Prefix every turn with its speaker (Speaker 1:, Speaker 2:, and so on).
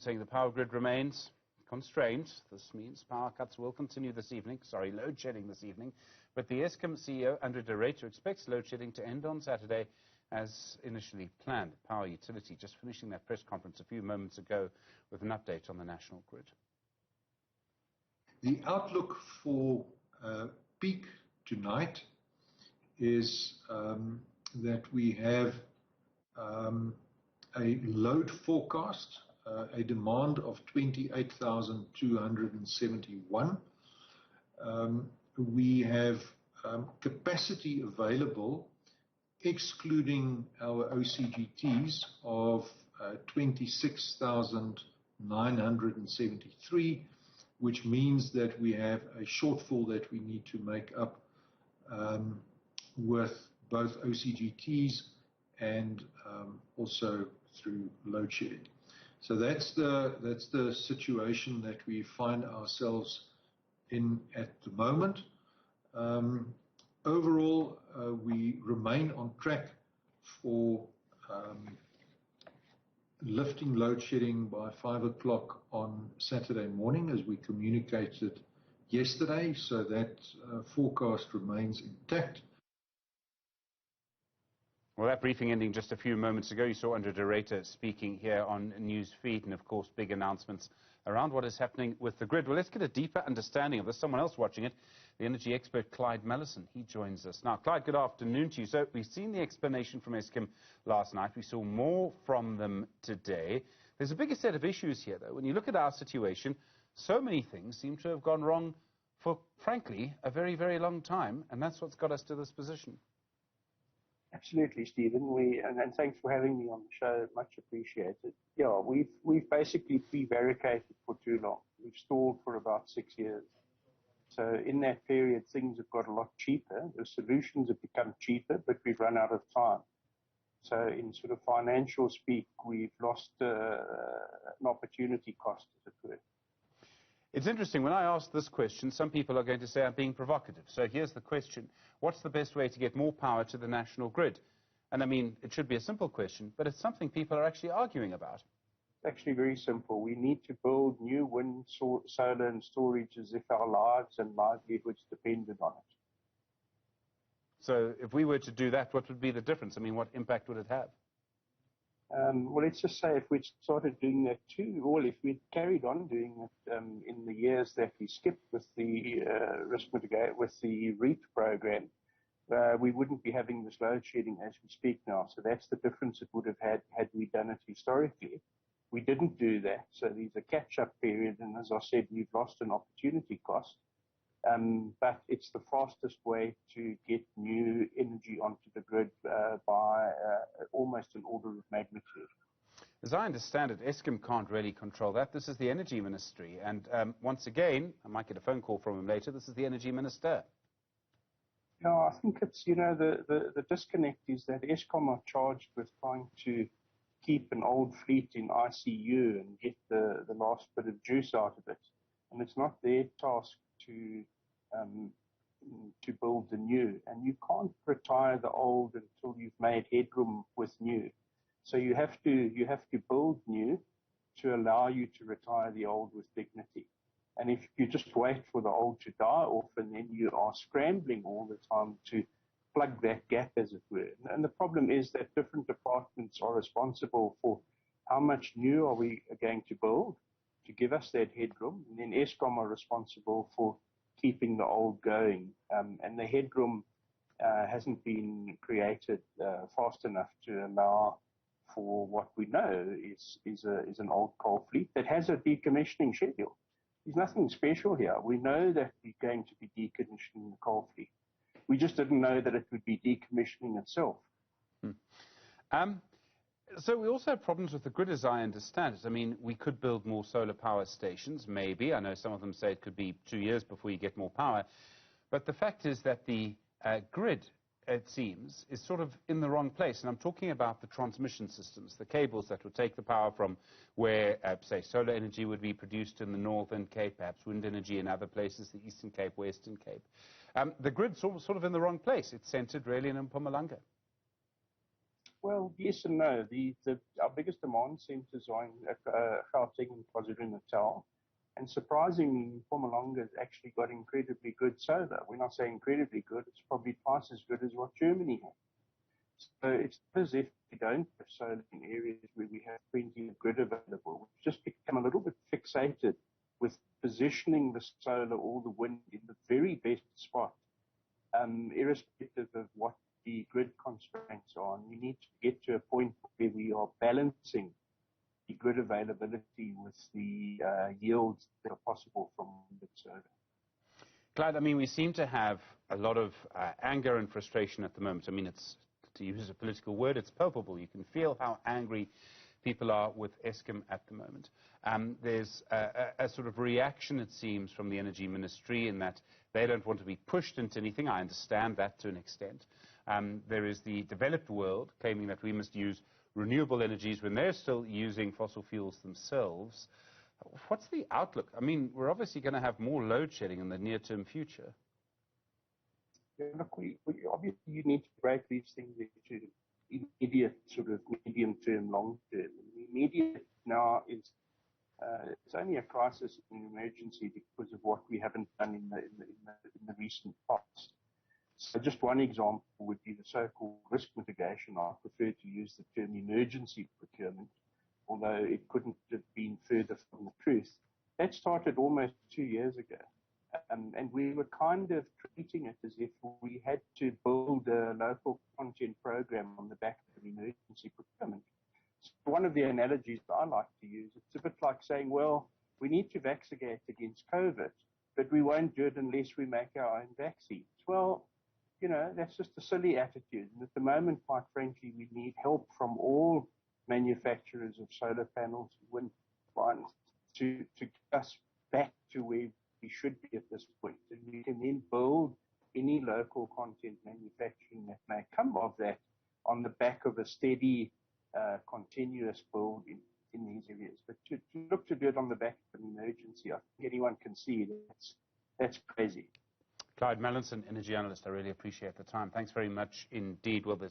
Speaker 1: saying the power grid remains constrained. This means power cuts will continue this evening, load shedding this evening. But the Eskom CEO, Andre de Ruyter, expects load shedding to end on Saturday as initially planned. Power utility just finishing their press conference a few moments ago with an update on the national grid.
Speaker 2: The outlook for peak tonight is that we have a load forecast, a demand of 28,271. We have capacity available, excluding our OCGTs, of 26,973, which means that we have a shortfall that we need to make up with both OCGTs and also through load shedding. So that's the situation that we find ourselves in at the moment. Overall, we remain on track for lifting load shedding by 5 o'clock on Saturday morning, as we communicated yesterday, so that forecast remains intact.
Speaker 1: Well, that briefing ending just a few moments ago, you saw Andre de Ruyter speaking here on News Feed, and of course big announcements around what is happening with the grid. Well, let's get a deeper understanding of this. Someone else watching it, the energy expert Clyde Mallinson, he joins us now. Clyde, good afternoon to you. So we've seen the explanation from Eskom last night. We saw more from them today. There's a bigger set of issues here, though. When you look at our situation, so many things seem to have gone wrong for, frankly, a very, very long time, and that's what's got us to this position.
Speaker 3: Absolutely, Stephen. And thanks for having me on the show. Much appreciated. Yeah, we've basically prevaricated for too long. We've stalled for about 6 years. So in that period, things have got a lot cheaper. The solutions have become cheaper, but we've run out of time. So in sort of financial speak, we've lost an opportunity cost, as it were.
Speaker 1: It's interesting, when I ask this question, some people are going to say I'm being provocative. So here's the question. What's the best way to get more power to the national grid? And I mean, it should be a simple question, but it's something people are actually arguing about.
Speaker 3: It's actually very simple. We need to build new wind, solar and storage as if our lives and livelihoods depended on it.
Speaker 1: So if we were to do that, what would be the difference? I mean, what impact would it have?
Speaker 3: Well, let's just say if we started doing that too, or if we'd carried on doing it in the years that we skipped with the risk mitigation, with the Ruyter program, we wouldn't be having this load shedding as we speak now. So that's the difference it would have had we done it historically. We didn't do that, so there's a catch-up period, and as I said, we've lost an opportunity cost. But it's the fastest way to get new energy onto the grid by almost an order of magnitude.
Speaker 1: As I understand it, Eskom can't really control that. This is the Energy Ministry. And once again, I might get a phone call from him later, this is the Energy Minister.
Speaker 3: No, I think it's, the disconnect is that Eskom are charged with trying to keep an old fleet in ICU and get the last bit of juice out of it. And it's not their task to build the new, and you can't retire the old until you've made headroom with new. So you have to build new to allow you to retire the old with dignity. And if you just wait for the old to die off, and then you are scrambling all the time to plug that gap, as it were. And the problem is that different departments are responsible for how much new are we going to build to give us that headroom, and then Eskom are responsible for keeping the old going, and the headroom hasn't been created fast enough to allow for what we know is an old coal fleet that has a decommissioning schedule. There's nothing special here. We know that we're going to be decommissioning the coal fleet. We just didn't know that it would be decommissioning itself.
Speaker 1: So we also have problems with the grid, as I understand it. I mean, we could build more solar power stations, maybe. I know some of them say it could be 2 years before you get more power. But the fact is that the grid, it seems, is sort of in the wrong place. And I'm talking about the transmission systems, the cables that would take the power from where, say, solar energy would be produced in the Northern Cape, perhaps wind energy in other places, the Eastern Cape, Western Cape. The grid's sort of in the wrong place. It's centered really in Mpumalanga.
Speaker 3: Well, yes and no. Our biggest demand centers are in Gauteng and KwaZulu-Natal. And surprisingly, Mpumalanga has actually got incredibly good solar. When I say incredibly good, it's probably twice as good as what Germany has. So it's not as if we don't have solar in areas where we have plenty of grid available. We've just become a little bit fixated with positioning the solar or the wind in the very best spot, irrespective of what the grid constraints are. And we need to get to a point where we are balancing the grid availability with the yields that are possible from the solar.
Speaker 1: Clyde, I mean, we seem to have a lot of anger and frustration at the moment. I mean, it's, to use a political word, it's palpable. You can feel how angry people are with Eskom at the moment. There's a sort of reaction, it seems, from the Energy Ministry in that they don't want to be pushed into anything. I understand that to an extent. There is the developed world claiming that we must use renewable energies when they're still using fossil fuels themselves. What's the outlook? I mean, we're obviously going to have more load shedding in the near-term future.
Speaker 3: Yeah, look, obviously you need to break these things into immediate, sort of medium-term, long-term. The immediate now is it's only a crisis and an emergency because of what we haven't done in the recent past. So just one example would be the so-called risk mitigation. I prefer to use the term emergency procurement, although it couldn't have been further from the truth. That started almost 2 years ago. And we were kind of treating it as if we had to build a local content program on the back of emergency procurement. So one of the analogies that I like to use, it's a bit like saying, well, we need to vaccinate against COVID, but we won't do it unless we make our own vaccines. Well, you know, that's just a silly attitude. And at the moment, quite frankly, we need help from all manufacturers of solar panels, wind farms, to get us back to where we should be at this point. And we can then build any local content manufacturing that may come of that on the back of a steady, continuous build in these areas. But to look to do it on the back of an emergency, I think anyone can see that's crazy.
Speaker 1: Clyde Mallinson, energy analyst, I really appreciate the time. Thanks very much indeed. Well,